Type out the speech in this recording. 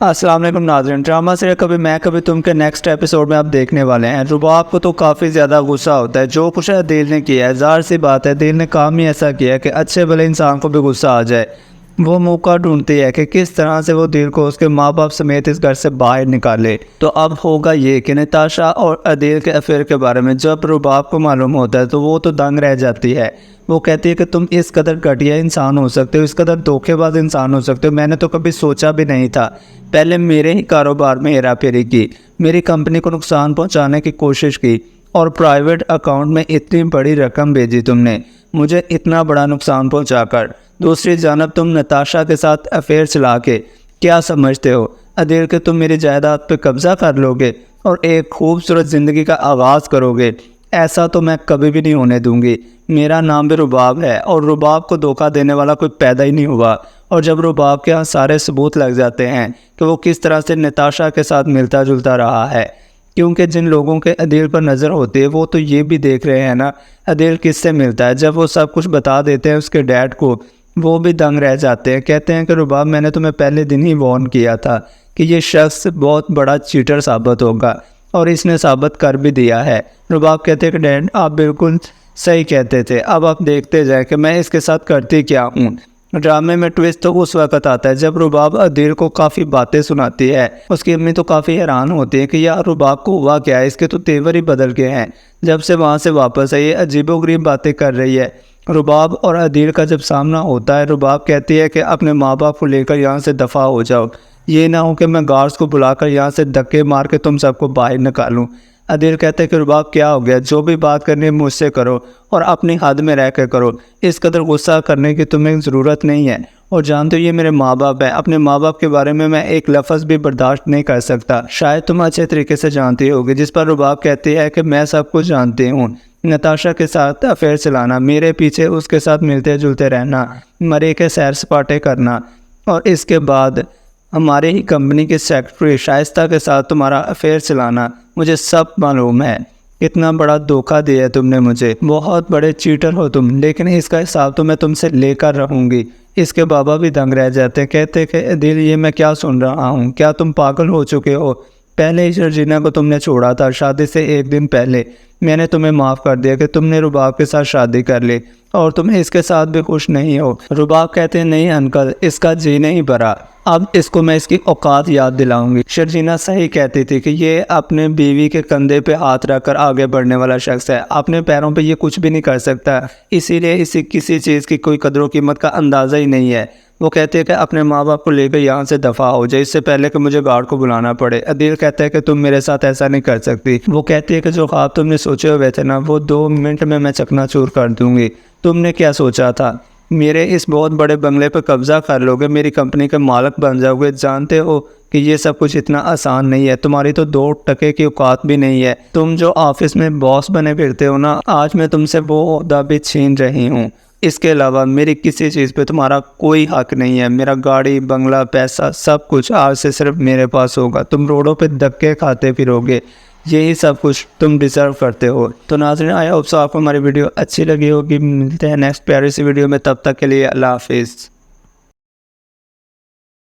अस्सलाम वालेकुम नाज़रीन। ड्रामा सीरियल कभी मैं कभी तुम के नेक्स्ट एपिसोड में आप देखने वाले हैं। रुबाब को तो काफ़ी ज़्यादा गुस्सा होता है जो कुछ दिल ने किया है। ज़ाहिर सी बात है, दिल ने काम ही ऐसा किया है कि अच्छे भले इंसान को भी गुस्सा आ जाए। वो मौका ढूंढती है कि किस तरह से वो दिल को उसके माँ बाप समेत इस घर से बाहर निकाले। तो अब होगा ये कि नताशा और अदील के अफेयर के बारे में जब रुबाब को मालूम होता है तो वो तो दंग रह जाती है। वो कहती है कि तुम इस कदर घटिया इंसान हो सकते हो, इस कदर धोखेबाज इंसान हो सकते हो, मैंने तो कभी सोचा भी नहीं था। पहले मेरे ही कारोबार में हेरा फेरी की, मेरी कंपनी को नुकसान पहुंचाने की कोशिश की और प्राइवेट अकाउंट में इतनी बड़ी रकम भेजी तुमने, मुझे इतना बड़ा नुकसान पहुंचाकर। दूसरी जानब तुम नताशा के साथ अफेयर चला के क्या समझते हो अदील के तुम मेरी जायदाद पे कब्जा कर लोगे और एक खूबसूरत ज़िंदगी का आगाज़ करोगे। ऐसा तो मैं कभी भी नहीं होने दूंगी। मेरा नाम भी रुबाब है और रुबाब को धोखा देने वाला कोई पैदा ही नहीं हुआ। और जब रुबाब के यहाँ सारे सबूत लग जाते हैं कि वो किस तरह से नताशा के साथ मिलता जुलता रहा है, क्योंकि जिन लोगों के अदील पर नज़र होती है वो तो ये भी देख रहे हैं ना अदील किससे मिलता है। जब वो सब कुछ बता देते हैं उसके डैड को, वो भी दंग रह जाते हैं। कहते हैं कि रुबाब मैंने तुम्हें पहले दिन ही वार्न किया था कि ये शख्स बहुत बड़ा चीटर साबित होगा और इसने साबित कर भी दिया है। रुबाब कहते हैं कि डैड आप बिल्कुल सही कहते थे, अब आप देखते जाए कि मैं इसके साथ करती क्या हूँ। ड्रामे में ट्विस्ट तो उस वक्त आता है जब रुबाब अदील को काफ़ी बातें सुनाती है। उसकी अम्मी तो काफ़ी हैरान होती है कि यार रुबाब को हुआ क्या है, इसके तो तेवर ही बदल गए हैं। जब से वहाँ से वापस आई अजीबोगरीब बातें कर रही है। रुबाब और अदील का जब सामना होता है, रुबाब कहती है कि अपने माँ बाप को लेकर यहाँ से दफ़ा हो जाओ, ये ना हो कि मैं गार्ड्स को बुलाकर यहाँ से धक्के मार के तुम सबको बाहर निकालूं। अदील कहते हैं कि रुबाब क्या हो गया, जो भी बात करनी है मुझसे करो और अपनी हद में रह कर करो, इस कदर गुस्सा करने की तुम्हें ज़रूरत नहीं है। और जानते हो ये मेरे माँ बाप हैं, अपने माँ बाप के बारे में मैं एक लफ्ज़ भी बर्दाश्त नहीं कर सकता। शायद तुम अच्छे तरीके से जानती होगी। जिस पर रुबाब कहती है कि मैं सब कुछ जानती हूँ। नताशा के साथ अफेयर चलाना, मेरे पीछे उसके साथ मिलते जुलते रहना, मरे के सैर सपाटे करना और इसके बाद हमारे ही कंपनी के सेक्रेटरी शाइस्ता के साथ तुम्हारा अफेयर चलाना, मुझे सब मालूम है। इतना बड़ा धोखा दिया तुमने मुझे, बहुत बड़े चीटर हो तुम, लेकिन इसका हिसाब तो मैं तुमसे लेकर रहूँगी। इसके बाबा भी दंग रह जाते हैं। कहते कि दिल ये मैं क्या सुन रहा हूँ, क्या तुम पागल हो चुके हो? पहले ही शर्जीना को तुमने छोड़ा था, शादी से एक दिन पहले मैंने तुम्हें माफ़ कर दिया कि तुमने रुबाब के साथ शादी कर ली और तुम इसके साथ भी खुश नहीं हो। रुबाब कहते हैं नहीं अंकल, इसका जी नहीं भरा, अब इसको मैं इसकी औकात याद दिलाऊंगी। शर्जीना सही कहती थी कि ये अपने बीवी के कंधे पे हाथ रखकर आगे बढ़ने वाला शख्स है, अपने पैरों पे ये कुछ भी नहीं कर सकता, इसीलिए इसे किसी चीज़ की कोई कदर कीमत का अंदाज़ा ही नहीं है। वो कहते हैं कि अपने माँ बाप को लेकर यहाँ से दफ़ा हो जाए, इससे पहले कि मुझे गार्ड को बुलाना पड़े। अदील कहता है कि तुम मेरे साथ ऐसा नहीं कर सकती। वो कहती है कि जो ख्वाब तुमने सोचे हुए थे ना, वो 2 मिनट में मैं चकनाचूर कर दूंगी। तुमने क्या सोचा था, मेरे इस बहुत बड़े बंगले पर कब्जा कर लोगे, मेरी कंपनी के मालिक बन जाओगे? जानते हो कि ये सब कुछ इतना आसान नहीं है, तुम्हारी तो 2 टके की औकात भी नहीं है। तुम जो ऑफिस में बॉस बने फिरते हो ना, आज मैं तुमसे वो ओहदा भी छीन रही हूँ। इसके अलावा मेरी किसी चीज़ पे तुम्हारा कोई हक नहीं है। मेरा गाड़ी बंगला पैसा सब कुछ आज से सिर्फ मेरे पास होगा। तुम रोडों पे धक्के खाते फिरोगे, यही सब कुछ तुम डिज़र्व करते हो। तो नाज़रीन, आई होप सो आपको हमारी वीडियो अच्छी लगी होगी। मिलते हैं नेक्स्ट प्यारी सी वीडियो में, तब तक के लिए अल्लाह हाफिज़।